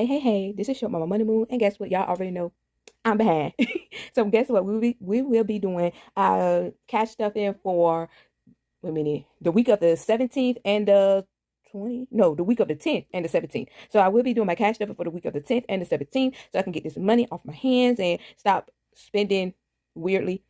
Hey, this is Short Mama Money Moon, and guess what? Y'all already know I'm behind. So guess what? We will be doing cash stuffing for wait a minute, the week of the 17th and the 20, no, the week of the 10th and the 17th. So I will be doing my cash stuffing for the week of the 10th and the 17th so I can get this money off my hands and stop spending weirdly.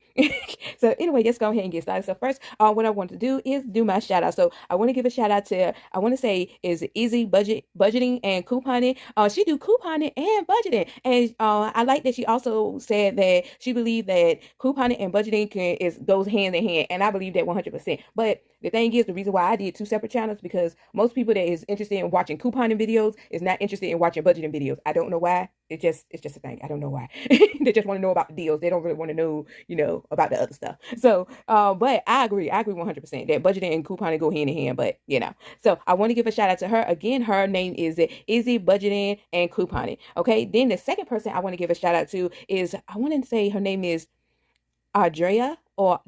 So anyway, let's go ahead and get started. So first, what I want to do is do my shout out. So I want to give a shout out to, I want to say is Easy Budgeting and Couponing. She do couponing and budgeting. And I like that she also said that she believed that couponing and budgeting goes hand in hand. And I believe that 100%. But the thing is, the reason why I did two separate channels because most people that is interested in watching couponing videos is not interested in watching budgeting videos. I don't know why. It's just a thing. I don't know why. They just want to know about the deals. They don't really want to know, about the other stuff. So, but I agree 100% that budgeting and couponing go hand in hand. But so I want to give a shout out to her again. Her name is Izzy Budgeting and Couponing. Okay. Then the second person I want to give a shout out to is I want to say her name is Andrea or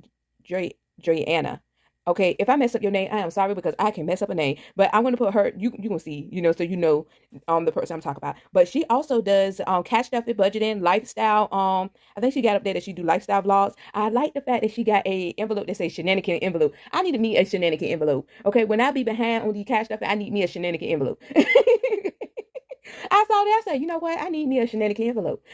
Dreanna. Okay, if I mess up your name, I am sorry because I can mess up a name. But I want to put her, you gonna see, so the person I'm talking about. But she also does cash stuffing, budgeting, lifestyle. I think she got up there that she do lifestyle vlogs. I like the fact that she got a envelope that says shenanigan envelope. I need to need a shenanigan envelope. Okay, when I be behind on the cash stuffing, I need me a shenanigan envelope. I saw that. I said, you know what? I need me a shenanigan envelope.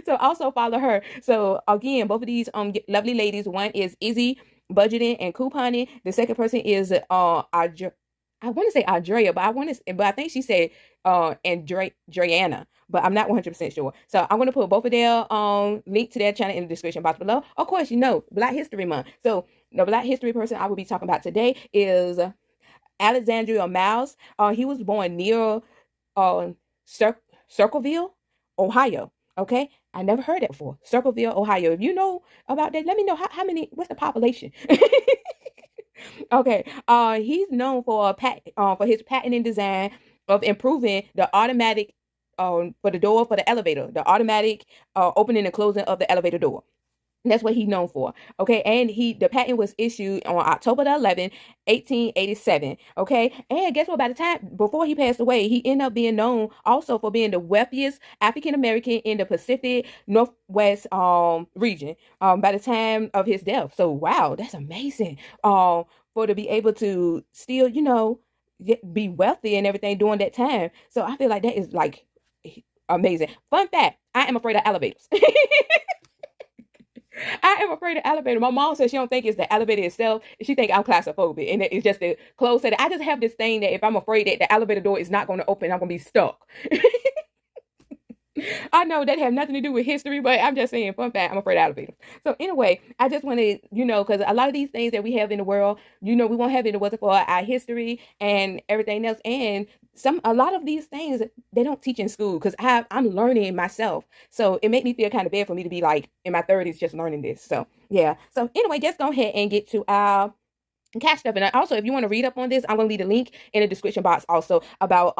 So also follow her. So again, both of these lovely ladies. One is Izzy Budgeting and Couponing. The second person is I want to say Andrea, but I think she said Andreana, but I'm not 100% sure. So I'm going to put both of their link to their channel in the description box below. Of course, Black History Month. So the Black History person I will be talking about today is Alexandria Miles. He was born near Circleville, Ohio. Okay, I never heard that before. Circleville, Ohio. If you know about that, let me know how many. What's the population? Okay. He's known for his patented design of improving the automatic for the door for the elevator, the automatic opening and closing of the elevator door. That's what he's known for. Okay. And the patent was issued on October the 11th, 1887. Okay. And guess what? Before he passed away, he ended up being known also for being the wealthiest African American in the Pacific Northwest region by the time of his death. So, wow, that's amazing. To be able to still, be wealthy and everything during that time. So I feel like that is like amazing. Fun fact, I am afraid of elevators. I am afraid of elevator. My mom says she don't think it's the elevator itself. She think I'm claustrophobic, and it's just the close setting. I just have this thing that if I'm afraid that the elevator door is not going to open, I'm going to be stuck. I know that have nothing to do with history, but I'm just saying, fun fact, I'm afraid of elevators. So anyway, I just wanted, because a lot of these things that we have in the world, we won't have it if it wasn't for our history and everything else. And a lot of these things they don't teach in school because I'm learning myself. So it made me feel kind of bad for me to be like in my 30s just learning this. So yeah. So anyway, just go ahead and get to our cash stuff. And also, if you want to read up on this, I'm going to leave a link in the description box also about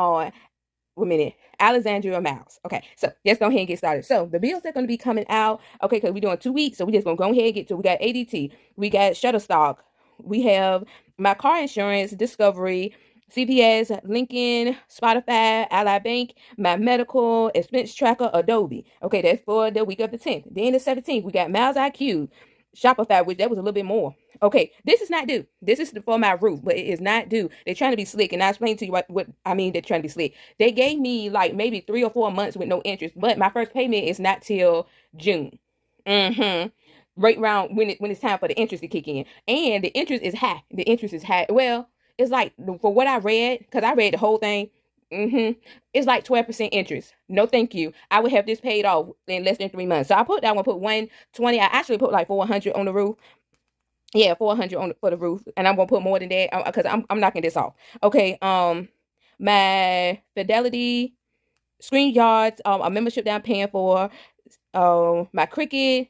Alexandria Miles. Okay, so let's go ahead and get started. So the bills that are going to be coming out, okay, because we're doing 2 weeks, so we're just going to go ahead and get to. We got ADT, we got Shutterstock, we have my car insurance, Discovery, CVS, Lincoln, Spotify, Ally Bank, my medical, expense tracker, Adobe. Okay, that's for the week of the 10th. Then the 17th, we got Miles IQ, Shopify, which that was a little bit more. Okay, this is not due. This is for my roof, but it is not due. They're trying to be slick, and I explained to you what I mean. They're trying to be slick. They gave me like maybe 3 or 4 months with no interest, but my first payment is not till June. Right around when it's time for the interest to kick in, and the interest is high. The interest is high. Well, it's like for what I read, because I read the whole thing. It's like 12% interest. No, thank you. I would have this paid off in less than 3 months. So I put 120. I actually put like 400 on the roof. Yeah, 400 for the roof, and I'm gonna put more than that because I'm knocking this off. Okay. My Fidelity, StreamYards, a membership that I'm paying for, my Cricket,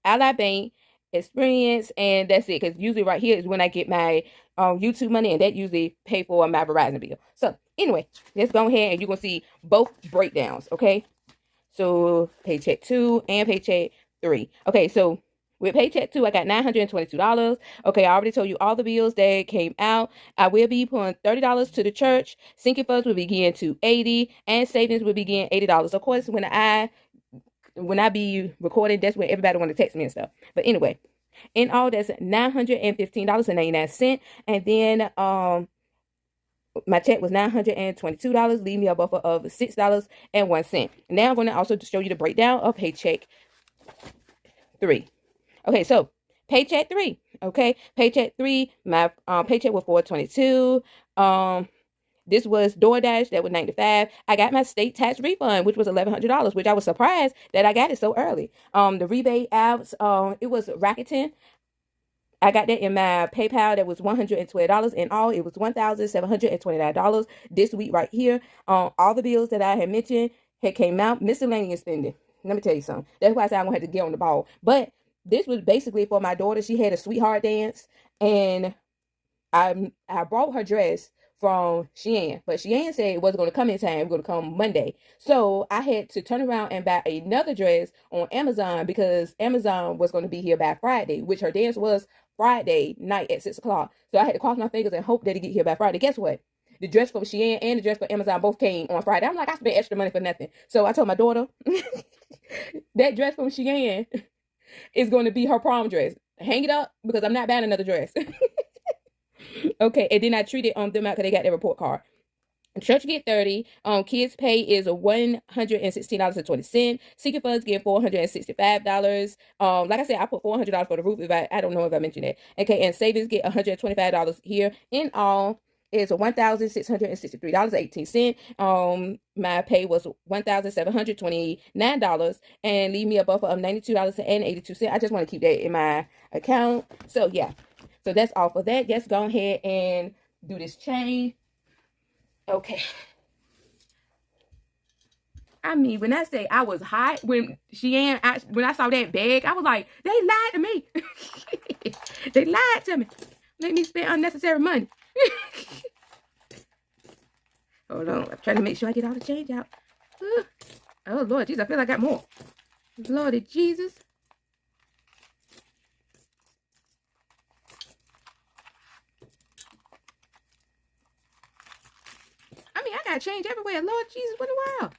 Ally Bank, Experience, and that's it. Because usually right here is when I get my YouTube money, and that usually pay for my Verizon bill. So anyway, let's go ahead and you're gonna see both breakdowns. Okay, so Paycheck 2 and Paycheck 3. Okay, so With Paycheck 2, I got $922. Okay, I already told you all the bills that came out. I will be putting $30 to the church. Sinking funds will begin to $80, and savings will begin $80. Of course, when I be recording, that's when everybody want to text me and stuff. But anyway, in all, that's $915.99. And then my check was $922, leaving me a buffer of $6.01. Now I'm going to also show you the breakdown of Paycheck 3. Okay, so Paycheck 3. Okay, Paycheck 3. My paycheck was $422. This was DoorDash. That was $95. I got my state tax refund, which was $1,100, which I was surprised that I got it so early. The rebate outs, it was Rakuten. I got that in my PayPal. That was $112. In all, it was $1,729 this week right here. All the bills that I had mentioned had came out. Miscellaneous spending. Let me tell you something. That's why I said I'm going to have to get on the ball. But this was basically for my daughter. She had a sweetheart dance, and I brought her dress from Shein, but Shein said it wasn't going to come in time. It was going to come Monday. So I had to turn around and buy another dress on Amazon because Amazon was going to be here by Friday, which her dance was Friday night at 6 o'clock. So I had to cross my fingers and hope that it get here by Friday. Guess what? The dress from Shein and the dress from Amazon both came on Friday. I'm like, I spent extra money for nothing. So I told my daughter, that dress from Shein is going to be her prom dress. Hang it up because I'm not buying another dress. Okay, and then I treated them out because they got their report card. Church get 30. Kids pay is $116.20. Seeking funds get $465. Like I said, I put $400 for the roof. If I don't know if I mentioned that. Okay, and savings get $125 here. In all, it's $1,663.18. My pay was $1,729 and leave me a buffer of $92.82. I just want to keep that in my account. So yeah. So that's all for that. Let's go ahead and do this chain. Okay. I mean, when I say I was hot, when I saw that bag, I was like, they lied to me. They lied to me. Made me spend unnecessary money. Hold on. I'm trying to make sure I get all the change out. Oh, Lord Jesus. I feel like I got more. Lordy Jesus. I got change everywhere. Lord Jesus, what a while.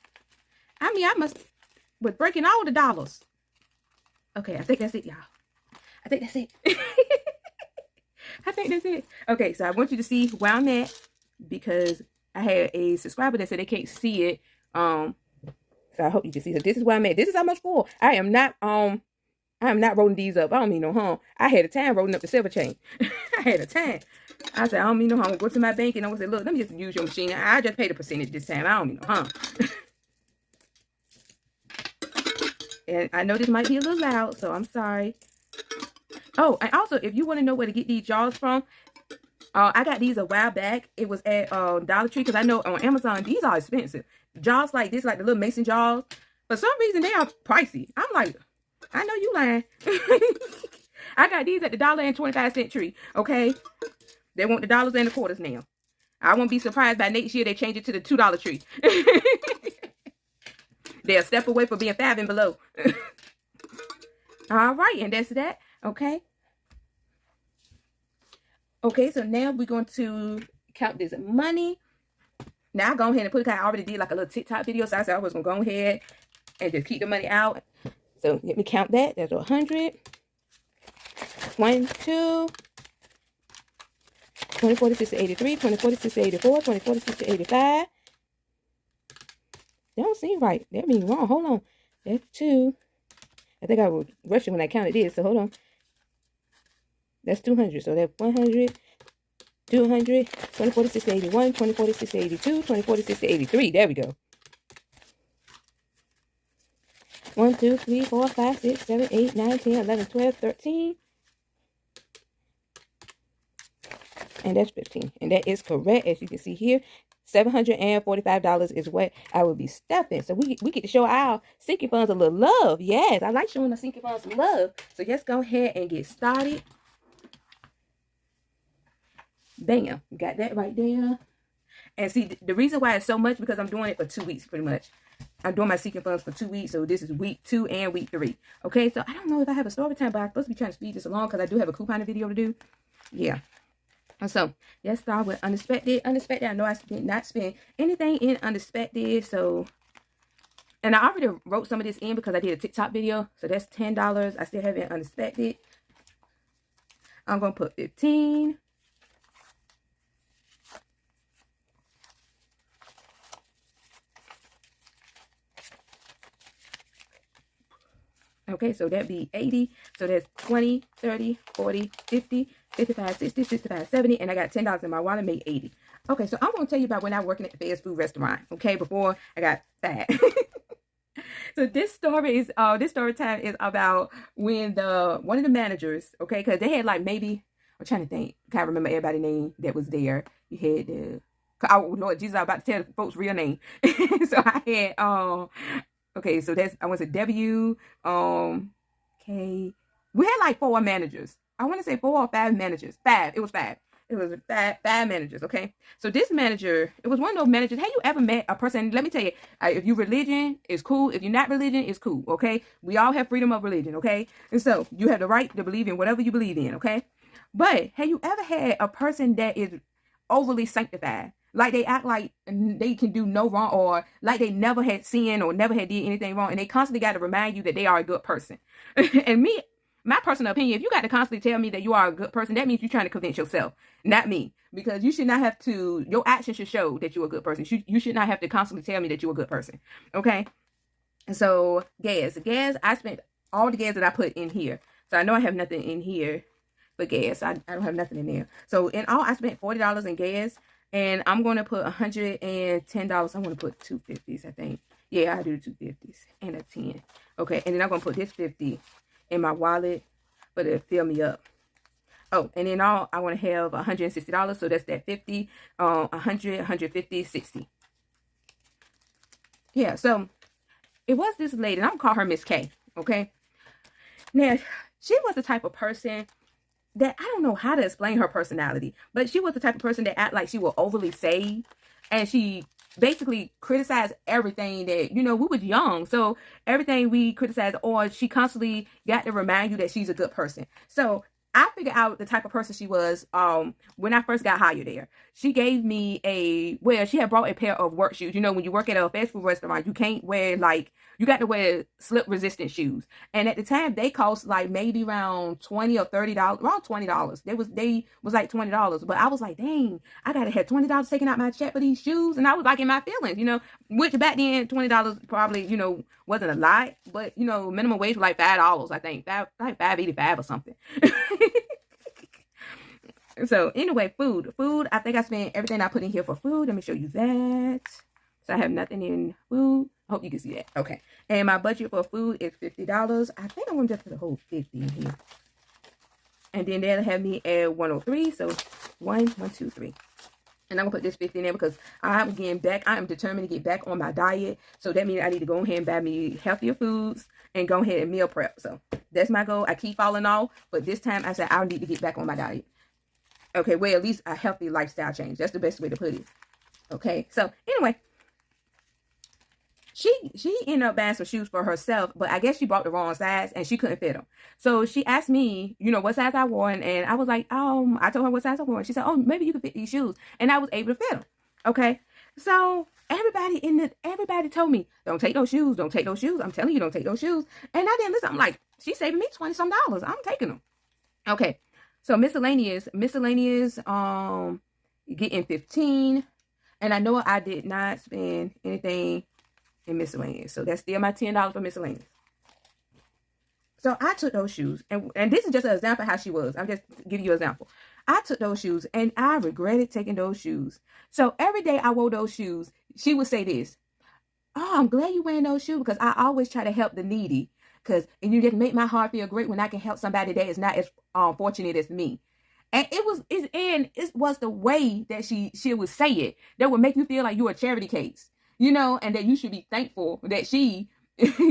I was breaking all the dollars. Okay, I think that's it, y'all. I think that's it. I think that's it. Okay, so I want you to see where I'm at because I had a subscriber that said they can't see it. So I hope you can see. So this is where I'm at. This is how much for. I am not rolling these up. I don't mean no harm. I had a time rolling up the silver chain. I had a time. I said, I don't mean no harm. I'm going to go to my bank and I'm going to say, look, let me just use your machine. I just paid a percentage this time. I don't mean no harm. And I know this might be a little loud, so I'm sorry. Oh, and also, if you want to know where to get these jars from, I got these a while back. It was at Dollar Tree because I know on Amazon, these are expensive. Jars like this, like the little mason jars. For some reason, they are pricey. I'm like, I know you lying. I got these at the $1.25 tree, okay? They want the dollars and the quarters now. I won't be surprised by next year they change it to the $2 tree. They're a step away from being 5 and below. All right, and that's that, okay? Okay, so now we're going to count this money. Now I go ahead and put it, I already did like a little TikTok video, so I said I was going to go ahead and just keep the money out. So let me count that. That's 100. 1, 2, 20, 40, 60, 83, 20, 40, 60, 84, 20, 40, 60, 85. That don't seem right. That means wrong. Hold on. That's 2. I think I was rushing when I counted this, so hold on. That's 200. So that's 100, 200, 20, 40, 60, 81, 20, 40, 60, 82, 20, 40, 60, 83. There we go. 1, 2, 3, 4, 5, 6, 7, 8, 9, 10, 11, 12, 13. And that's 15. And that is correct, as you can see here. $745 is what I will be stuffing. So we get to show our sinking funds a little love. Yes, I like showing the sinking funds some love. So let's go ahead and get started. Bam. Got that right there. And see, the reason why it's so much because I'm doing it for 2 weeks pretty much. I'm doing my seeking funds for 2 weeks, so this is week 2 and week 3. Okay, so I don't know if I have a story time, but I'm supposed to be trying to speed this along because I do have a coupon video to do. Yeah. So let's start with unexpected. Unexpected. I know I did not spend anything in unexpected, so. And I already wrote some of this in because I did a TikTok video, so that's $10. I still have it unexpected. I'm gonna put 15. Okay, so that'd be 80. So that's 20, 30, 40, 50, 55, 60, 65, 70. And I got $10 in my wallet, made 80. Okay, so I'm going to tell you about when I was working at the fast food restaurant. Okay, before I got fat. So this story time is about when one of the managers, okay, because they had like maybe, I'm trying to think, can't remember everybody's name that was there. You had the, oh Lord Jesus, I was about to tell the folks' real name. So I had, okay, so that's, I want to say W, K. We had like 4 managers. I want to say 4 or 5 managers. 5. It was 5. It was 5 managers, okay? So this manager, it was one of those managers. Have you ever met a person? Let me tell you, if you're religion, it's cool. If you're not religion, it's cool, okay? We all have freedom of religion, okay? And so you have the right to believe in whatever you believe in, okay? But have you ever had a person that is overly sanctified? Like they act like they can do no wrong, or like they never had sinned or never had did anything wrong, and they constantly got to remind you that they are a good person. And me, my personal opinion, if you got to constantly tell me that you are a good person, that means you're trying to convince yourself, not me. Because you should not have to, your actions should show that you're a good person. You should not have to constantly tell me that you're a good person. Okay? So gas, I spent all the gas that I put in here. So I know I have nothing in here but gas. I don't have nothing in there. So in all, I spent $40 in gas. And I'm going to put $110. I'm going to put 250s, I think. Yeah, I do 250s and a 10. Okay, and then I'm going to put this 50 in my wallet, but it'll fill me up. Oh, and in all, I want to have $160. So that's that 50, 100, 150, 60. Yeah, so it was this lady, and I'm going to call her Miss K, okay? Now, she was the type of person that I don't know how to explain her personality, but she was the type of person that act like she was overly saved, and she basically criticized everything that, we was young, so everything we criticized, or she constantly got to remind you that she's a good person. So I figured out the type of person she was when I first got hired there. She gave me she had brought a pair of work shoes. When you work at a fast food restaurant, you can't wear you got to wear slip resistant shoes. And at the time, they cost like maybe around $20 or $30, around $20. They was like $20. But I was like, dang, I got to have $20 taken out my check for these shoes. And I was like in my feelings, which back then, $20 probably, wasn't a lot. But, minimum wage was like $5, I think, like $5.85 or something. So anyway, food, I think I spent everything I put in here for food. Let me show you that. So I have nothing in food. I hope you can see that. Okay. And my budget for food is $50. I think I'm going to just put a whole 50 in here. And then that'll have me at 103. So 1, 2, 3. And I'm going to put this 50 in there because I'm getting back. I am determined to get back on my diet. So that means I need to go ahead and buy me healthier foods and go ahead and meal prep. So that's my goal. I keep falling off. But this time I said I need to get back on my diet. Okay. Well, at least a healthy lifestyle change. That's the best way to put it. Okay. So anyway. She ended up buying some shoes for herself, but I guess she bought the wrong size and she couldn't fit them. So she asked me, what size I wore, and I was like, I told her what size I wore. And she said, oh, maybe you can fit these shoes, and I was able to fit them. Okay, so everybody told me, don't take those shoes, don't take those shoes. I'm telling you, don't take those shoes, and I didn't listen. I'm like, she's saving me $20-some. I'm taking them. Okay, so miscellaneous, getting 15, and I know I did not spend anything in miscellaneous. So that's still my $10 for miscellaneous. So I took those shoes, and this is just an example of how she was. I'm just giving you an example. I took those shoes, and I regretted taking those shoes. So every day I wore those shoes, she would say this, oh, I'm glad you're wearing those shoes because I always try to help the needy. Because you just make my heart feel great when I can help somebody that is not as fortunate as me. And it was the way that she would say it that would make you feel like you're a charity case. And that you should be thankful that she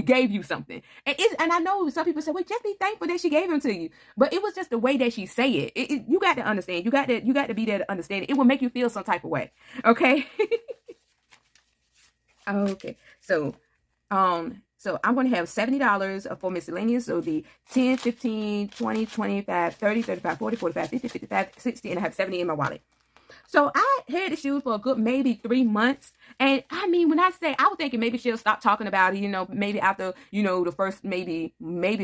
gave you something. And I know some people say, well, just be thankful that she gave them to you. But it was just the way that she say it. You got to understand. You got to be there to understand it. It will make you feel some type of way. Okay? Okay. So So I'm going to have $70 for miscellaneous. So the 10, 15, 20, 25, 30, 35, 40, 45, 50, 55, 60, and I have 70 in my wallet. So I had the shoes for a good maybe 3 months. And I mean, when I say, I was thinking maybe she'll stop talking about it, maybe after, the first maybe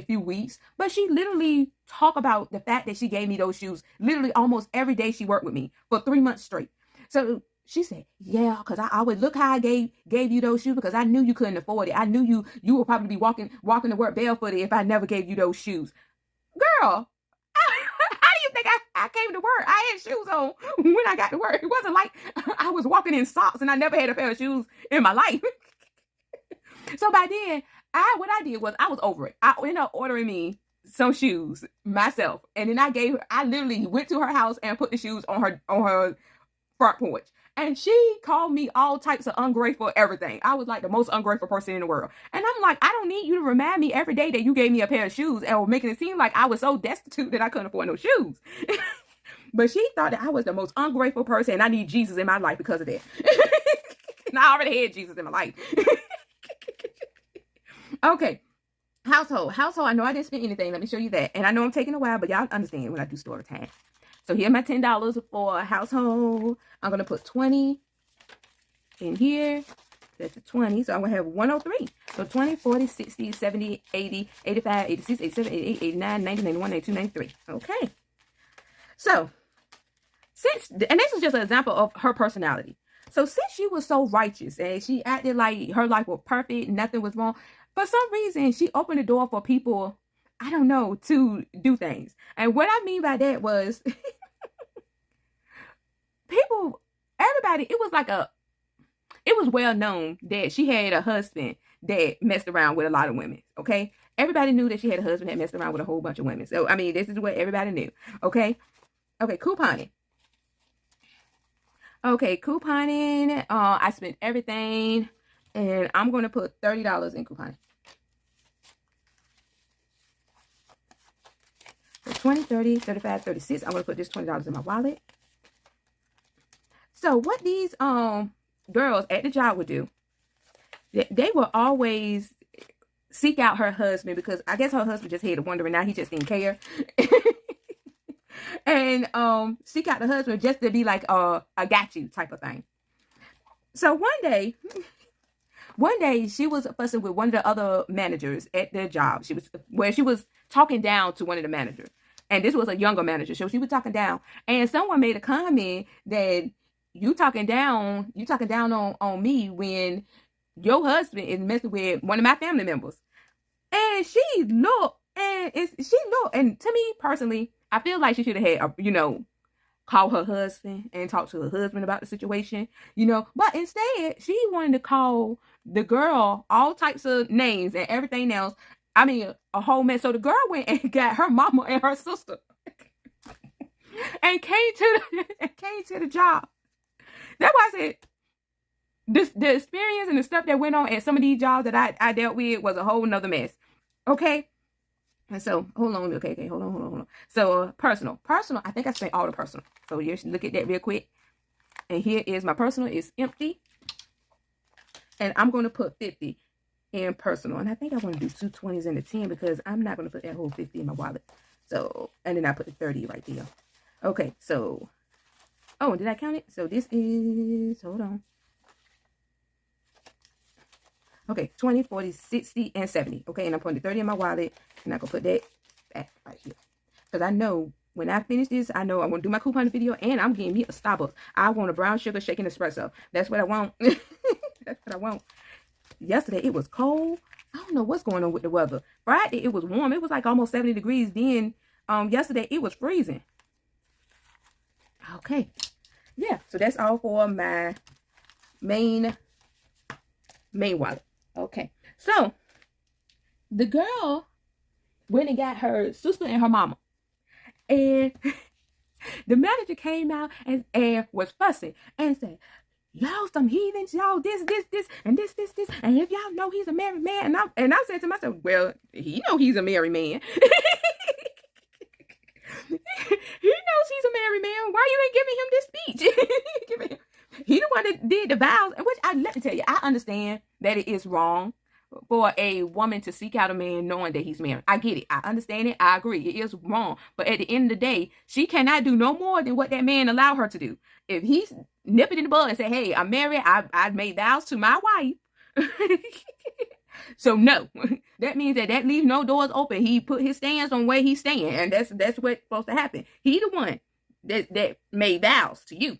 few weeks. But she literally talked about the fact that she gave me those shoes literally almost every day she worked with me for 3 months straight. So she said, yeah, because I always look how I gave you those shoes because I knew you couldn't afford it. I knew you would probably be walking to work barefooted if I never gave you those shoes. Girl, how do you think I came to work? I had shoes on when I got to work. It wasn't like I was walking in socks and I never had a pair of shoes in my life. So by then, what I did was I was over it. I ended up ordering me some shoes myself. And then I literally went to her house and put the shoes on her front porch. And she called me all types of ungrateful everything. I was like the most ungrateful person in the world. And I'm like, I don't need you to remind me every day that you gave me a pair of shoes and making it seem like I was so destitute that I couldn't afford no shoes. But she thought that I was the most ungrateful person and I need Jesus in my life because of that. And I already had Jesus in my life. Okay. Household. I know I didn't spend anything. Let me show you that. And I know I'm taking a while, but y'all understand when I do story time. So here's my $10 for household. I'm going to put 20 in here. That's a 20. So I'm going to have 103. So 20, 40, 60, 70, 80, 85, 86, 87, 88, 89, 90, 91, 92, 93. Okay. So, and this is just an example of her personality. So since she was so righteous and she acted like her life was perfect, nothing was wrong, for some reason, she opened the door for people, I don't know, to do things. And what I mean by that was everybody, it was well known that she had a husband that messed around with a lot of women, okay? Everybody knew that she had a husband that messed around with a whole bunch of women. So, I mean, this is what everybody knew, okay? Okay, couponing. Okay, couponing. I spent everything, and I'm going to put $30 in couponing. So 20, 30, 35, 36. I'm going to put this $20 in my wallet. So what these girls at the job would do, they will always seek out her husband because I guess her husband just had a wonder and now he just didn't care. And seek out the husband just to be like I got you type of thing. So one day she was fussing with one of the other managers at their job. She was talking down to one of the managers. And this was a younger manager. So she was talking down. And someone made a comment that you talking down on me when your husband is messing with one of my family members. And she looked, and to me personally, I feel like she should have had, call her husband and talk to her husband about the situation, But instead, she wanted to call the girl all types of names and everything else. I mean, a whole mess. So the girl went and got her mama and her sister and came to the job. That's why I said the experience and the stuff that went on at some of these jobs that I dealt with was a whole nother mess. Okay. And so, hold on. Okay, hold on. So, personal. I think I spent all the personal. So, you should look at that real quick. And here is my personal. It's empty. And I'm going to put 50 in personal. And I think I want to do 2 20s and a 10 because I'm not going to put that whole 50 in my wallet. So, and then I put the 30 right there. Okay, so, oh, did I count it? So, this is, hold on. Okay, 20, 40, 60, and 70. Okay, and I'm putting the 30 in my wallet. And I'm going to put that back right here. Because I know when I finish this, I know I'm going to do my coupon video. And I'm getting me a Starbucks. I want a brown sugar shaken espresso. That's what I want. That's what I want. Yesterday, it was cold. I don't know what's going on with the weather. Friday, it was warm. It was like almost 70 degrees. Then, yesterday, it was freezing. Okay. Yeah, so that's all for my main wallet. Okay, so the girl went and got her sister and her mama, and the manager came out and was fussing and said, y'all some heathens, y'all this, and this, and if y'all know he's a married man, and I said to myself, well, he know he's a married man. He knows he's a married man. Why you ain't giving him this speech? He the one that did the vows, which let me tell you, I understand that it is wrong for a woman to seek out a man knowing that he's married. I get it. I understand it. I agree. It is wrong. But at the end of the day, she cannot do no more than what that man allowed her to do. If he's nipping in the bud and say, hey, I'm married, I've made vows to my wife. So no, that means that leaves no doors open. He put his stance on where he's staying, and that's what's supposed to happen. He the one that made vows to you,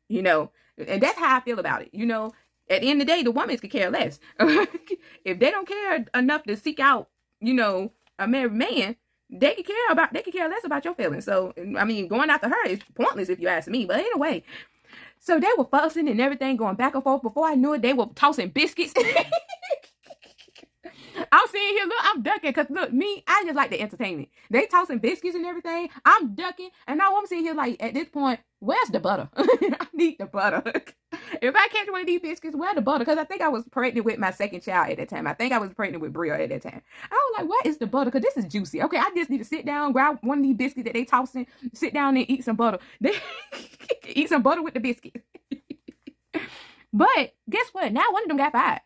you know, and that's how I feel about it. You know, at the end of the day, the woman could care less. If they don't care enough to seek out, you know, a married man, they could care less about your feelings. So I mean, going after her is pointless if you ask me. But anyway, so they were fussing and everything, going back and forth. Before I knew it, they were tossing biscuits. I'm sitting here, look, I'm ducking, because look, me, I just like the entertainment. They tossing biscuits and everything. I'm ducking, and now I'm sitting here like, at this point, where's the butter? I need the butter. If I catch one of these biscuits, where's the butter? Because I think I was pregnant with my second child at that time. I think I was pregnant with Bria at that time. I was like, what is the butter? Because this is juicy. Okay, I just need to sit down, grab one of these biscuits that they tossing, sit down and eat some butter. They eat some butter with the biscuit. But guess what? Now one of them got fired.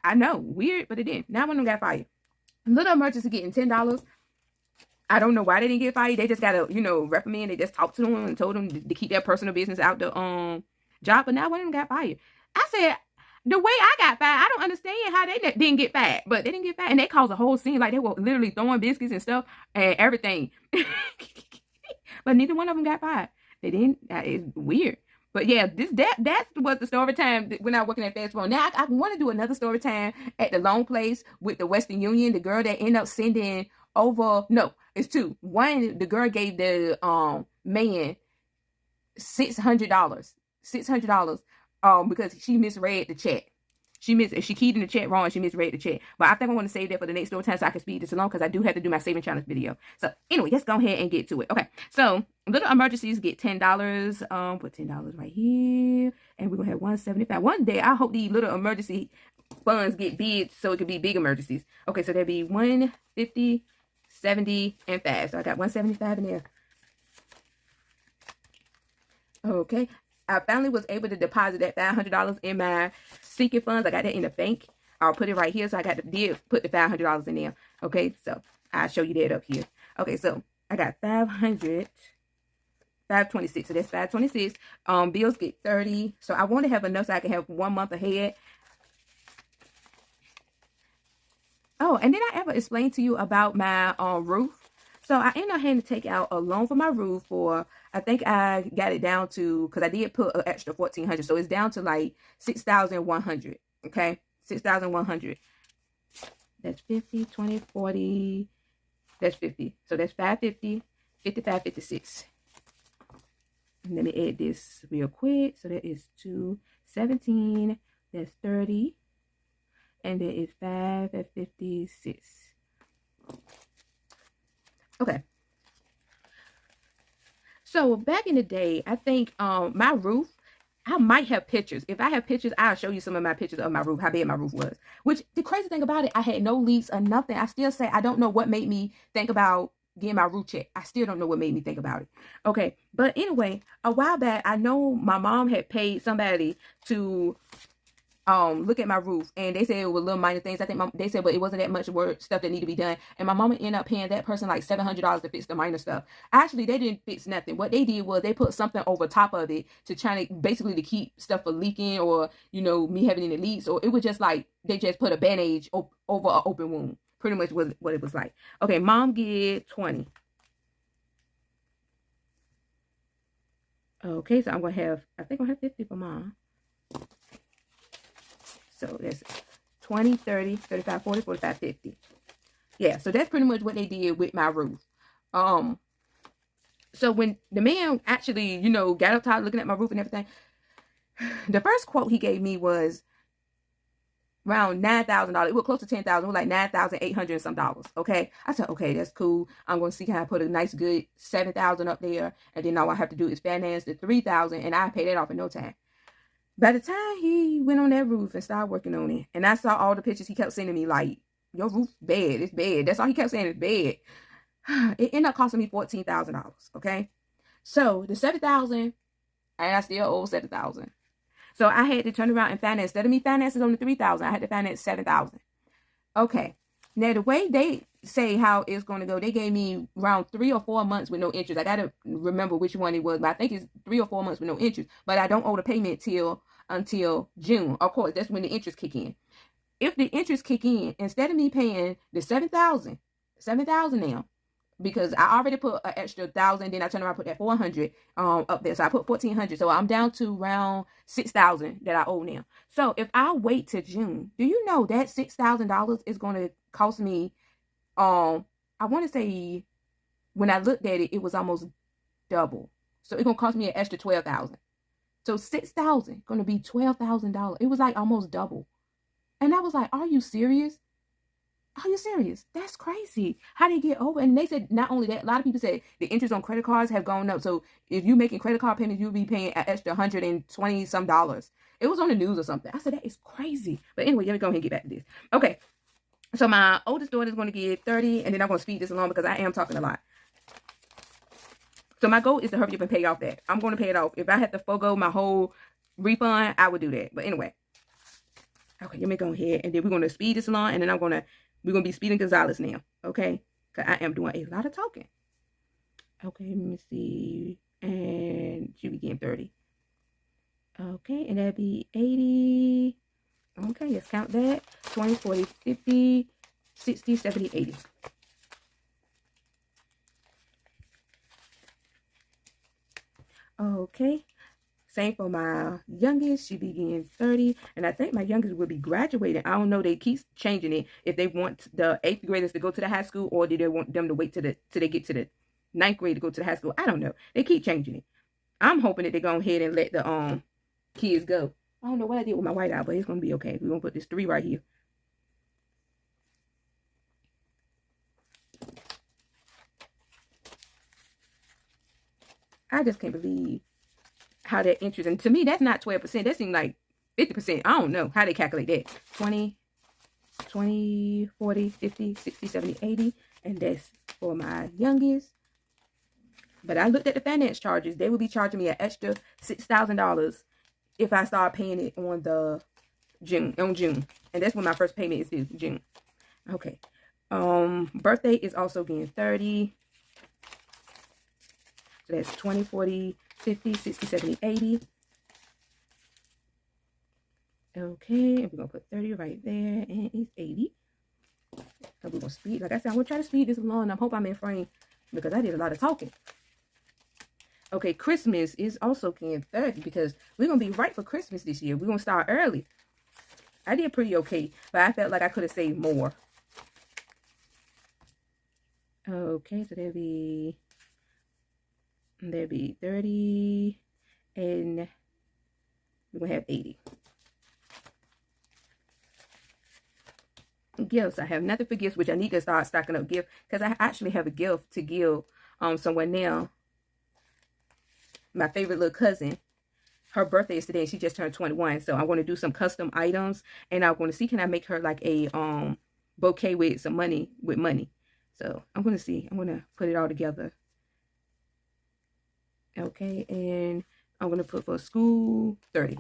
I know, weird, but it didn't. Now one of them got fired. Little Emergency getting $10. I don't know why they didn't get fired. They just got to, you know, reprimand. They just talked to them and told them to keep their personal business out the job. But now one of them got fired. I said, the way I got fired, I don't understand how they didn't get fired. But they didn't get fired. And they caused a whole scene. Like, they were literally throwing biscuits and stuff and everything. But neither one of them got fired. They didn't. It's weird. But yeah, that was the story time when I was working at Fast Food. Now I want to do another story time at the Long Place with the Western Union. The girl that ended up sending over, no, it's two. One, the girl gave the man $600 because she misread the chat. She keyed in the chat wrong. She misread the chat. But I think I want to save that for the next story time so I can speed this along, because I do have to do my saving challenge video. So anyway, let's go ahead and get to it. Okay, so Little Emergencies get $10. Put $10 right here, and we're gonna have $175. One day I hope these little emergency funds get big so it could be big emergencies. Okay, so there'll be 150, 70, and 5. So I got 175 in there. Okay. I finally was able to deposit that $500 in my sinking funds. I got that in the bank. I'll put it right here. So I got to put the $500 in there. Okay, so I'll show you that up here. Okay, so I got 526. So that's 526. Bills get 30. So I want to have enough so I can have 1 month ahead. Oh, and did I ever explain to you about my roof? So I ended up having to take out a loan for my roof for, I think I got it down to, because I did put an extra $1,400. So it's down to like $6,100. Okay, $6,100. That's 50, 20, 40. That's 50. So that's 550, 55, 56. Let me add this real quick. So that is 217. That's 30. And then it's 5 at 56. Okay. So back in the day, I think my roof, I might have pictures. If I have pictures, I'll show you some of my pictures of my roof, how bad my roof was. Which, the crazy thing about it, I had no leaks or nothing. I still say I don't know what made me think about getting my roof checked. I still don't know what made me think about it. Okay, but anyway, a while back, I know my mom had paid somebody to look at my roof, and they said it was little minor things. I think they said, but it wasn't that much work stuff that needed to be done. And my mama ended up paying that person like $700 to fix the minor stuff. Actually, they didn't fix nothing. What they did was they put something over top of it to try to basically to keep stuff from leaking, or you know, me having any leaks, or it was just like they just put a bandage over an open wound. Pretty much was what it was like. Okay, mom get 20. Okay, so I'm gonna have, I think I'll have 50 for mom. So that's 20, 30, 35, 40, 45, 50. Yeah, so that's pretty much what they did with my roof. So when the man actually, you know, got up top looking at my roof and everything, the first quote he gave me was around $9,000. It was close to $10,000. It was like $9,800 and some dollars. Okay, I said, okay, that's cool. I'm gonna see how I put a nice good $7,000 up there, and then all I have to do is finance the $3,000, and I pay that off in no time. By the time he went on that roof and started working on it, and I saw all the pictures he kept sending me, like, your roof bad, it's bad. That's all he kept saying, it's bad. It ended up costing me $14,000. Okay, so the $7,000, and I still owe $7,000. So I had to turn around and finance. Instead of me financing on the $3,000, I had to finance $7,000. Okay. Now, the way they say how it's going to go, they gave me around 3 or 4 months with no interest. I got to remember which one it was, but I think it's 3 or 4 months with no interest. But I don't owe the payment until June. Of course, that's when the interest kick in. If the interest kick in, instead of me paying the 7,000 now, because I already put an extra 1,000, then I turn around and put that 400 up there. So I put 1,400. So I'm down to around 6,000 that I owe now. So if I wait till June, do you know that $6,000 is going to cost me, I want to say, when I looked at it, it was almost double. So it's going to cost me an extra 12,000. So 6,000 going to be $12,000. It was like almost double. And I was like, are you serious? Are you serious? That's crazy. How do you get over? And they said not only that, a lot of people said the interest on credit cards have gone up. So if you're making credit card payments, you'll be paying an extra $120 some dollars. It was on the news or something. I said, that is crazy. But anyway, let me go ahead and get back to this. Okay. So my oldest daughter is going to get 30, and then I'm going to speed this along because I am talking a lot. So my goal is to hurry up and pay off that. I'm going to pay it off. If I have to forego my whole refund, I would do that. But anyway. Okay, let me go ahead, and then we're going to speed this along, and then we're going to be speeding Gonzalez now, okay? Because I am doing a lot of talking. Okay, let me see. And she began 30. Okay, and that'd be 80. Okay, let's count that. 20, 40, 50, 60, 70, 80. Okay. Same for my youngest. She began 30. And I think my youngest will be graduating. I don't know. They keep changing it. If they want the 8th graders to go to the high school, or do they want them to wait till they get to the 9th grade to go to the high school? I don't know. They keep changing it. I'm hoping that they go ahead and let the kids go. I don't know what I did with my whiteout, but it's going to be okay. We're going to put this 3 right here. I just can't believe how that interest, and to me that's not 12%, that seems like 50%. I don't know how they calculate that. 20, 40, 50, 60, 70, 80, and that's for my youngest. But I looked at the finance charges. They will be charging me an extra $6,000 if I start paying it on June, and that's when my first payment is due, June. Okay. Birthday is also getting 30. So that's 20, 40, 50, 60, 70, 80. Okay, and we're going to put 30 right there, and it's 80. So we're going to speed. Like I said, I'm going to try to speed this along. I hope I'm in frame because I did a lot of talking. Okay, Christmas is also getting 30 because we're going to be right for Christmas this year. We're going to start early. I did pretty okay, but I felt like I could have saved more. Okay, so there'll be 30, and we're going to have 80. Gifts. I have nothing for gifts, which I need to start stocking up gifts because I actually have a gift to give someone now. My favorite little cousin. Her birthday is today, and she just turned 21. So I'm going to do some custom items, and I'm going to see, can I make her like a bouquet with some money, So I'm going to see. I'm going to put it all together. Okay, and I'm going to put for school 30.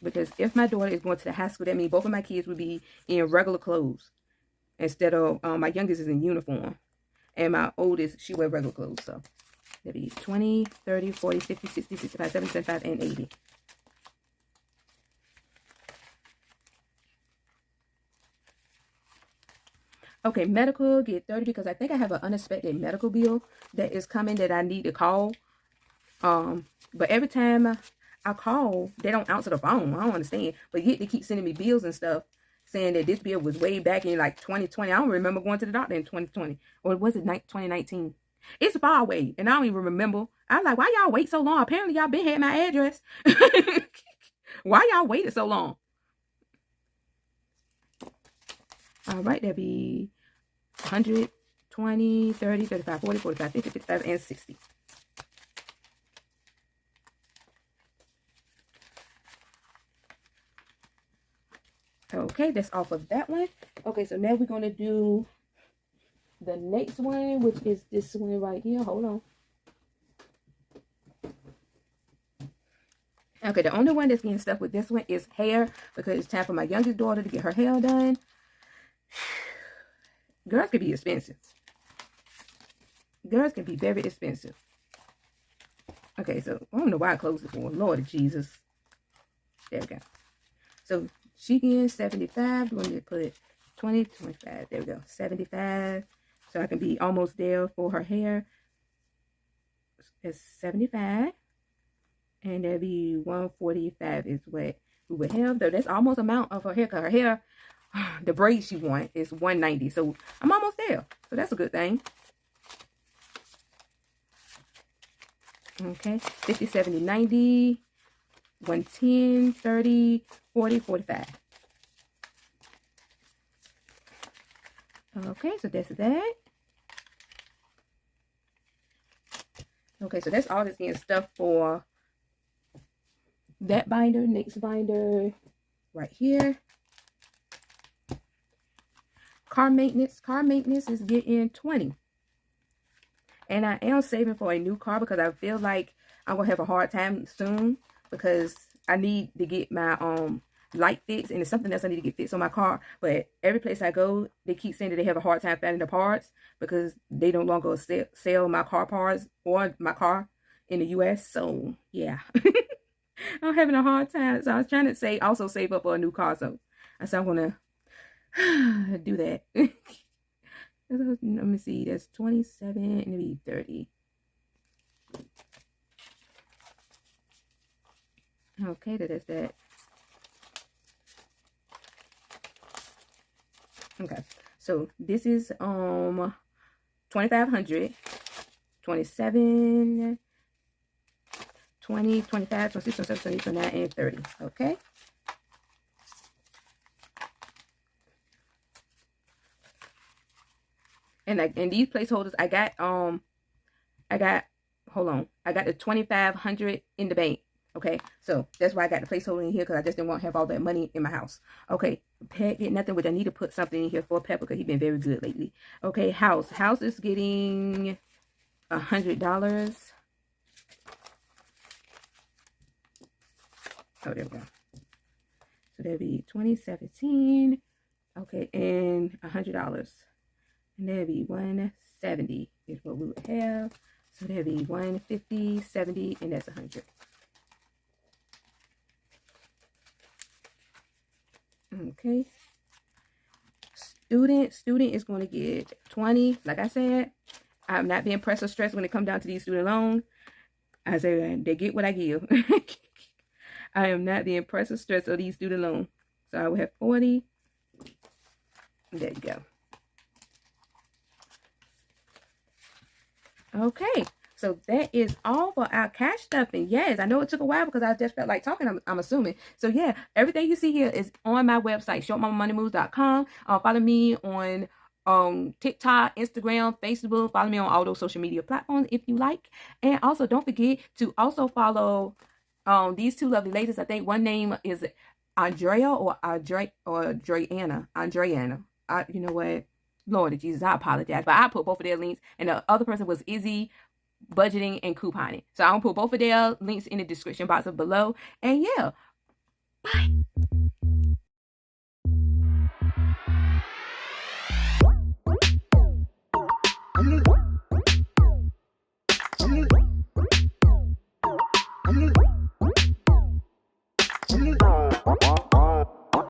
Because if my daughter is going to the high school, that means both of my kids will be in regular clothes. Instead of, my youngest is in uniform. And my oldest, she wears regular clothes. So, that'll be 20, 30, 40, 50, 60, 65, 70, 75, and 80. Okay, medical, get 30 because I think I have an unexpected medical bill that is coming that I need to call. But every time I call, they don't answer the phone. I don't understand. But yet they keep sending me bills and stuff saying that this bill was way back in like 2020. I don't remember going to the doctor in 2020. Or was it 2019? It's far away. And I don't even remember. I was like, why y'all wait so long? Apparently y'all been had my address. Why y'all waited so long? All right, that'd be 100, 20, 30, 35, 40, 45, 50, 55, and 60. Okay, that's off of that one. Okay, so now we're going to do the next one, which is this one right here. Hold on. Okay, the only one that's getting stuck with this one is hair, because it's time for my youngest daughter to get her hair done. Girls can be expensive. Girls can be very expensive. Okay, so I don't know why I closed it for. Lord Jesus. There we go. So she gets 75. Let me put 20, 25. There we go. 75. So I can be almost there for her hair. It's 75. And that'd be 145 is what we would have. Though that's almost amount of her hair. Because her hair, the braid she wants is 190. So I'm almost there. So that's a good thing. Okay. 50, 70, 90. 110, 30, 40, 45. Okay, so that's that. Okay, so that's all that's getting stuff for that binder. Next binder right here. Car maintenance. Car maintenance is getting 20. And I am saving for a new car because I feel like I'm going to have a hard time soon, because I need to get my light fixed, and it's something else I need to get fixed on my car. But every place I go, they keep saying that they have a hard time finding the parts because they no longer sell my car parts or my car in the US. So yeah, I'm having a hard time. So I was trying to also save up for a new car. So I'm gonna do that. Let me see. That's 27 and it'll be 30. Okay, that's that. Okay, so this is 2,500, 27, 20, 25, 26, 27, 28, 29, and 30. Okay. And these placeholders I got the 2,500 in the bank. Okay, so that's why I got the placeholder in here, because I just didn't want to have all that money in my house. Okay, pet get nothing, but I need to put something in here for Pepper because he's been very good lately. Okay, house is getting $100. Oh, there we go. So that'd be 2017. Okay, and $100, and that'd be 170 is what we would have. So that'd be 150, 70, and that's 100. Okay. Student is going to get 20. Like I said, I'm not being pressed or stressed when it comes down to these student loans. I say they get what I give. I am not being pressed or stressed of these student loans. So I will have 40. There you go. Okay. So that is all for our cash stuffing. Yes, I know it took a while because I just felt like talking, I'm assuming. So yeah, everything you see here is on my website, shortmamamoneymovez.com. Follow me on TikTok, Instagram, Facebook. Follow me on all those social media platforms if you like. And also don't forget to also follow these two lovely ladies. I think one name is Andrea or Andreana. You know what? Lord Jesus, I apologize. But I put both of their links. And the other person was Izzy Budgeting and Couponing. So I'm gonna put both of their links in the description box below. And yeah,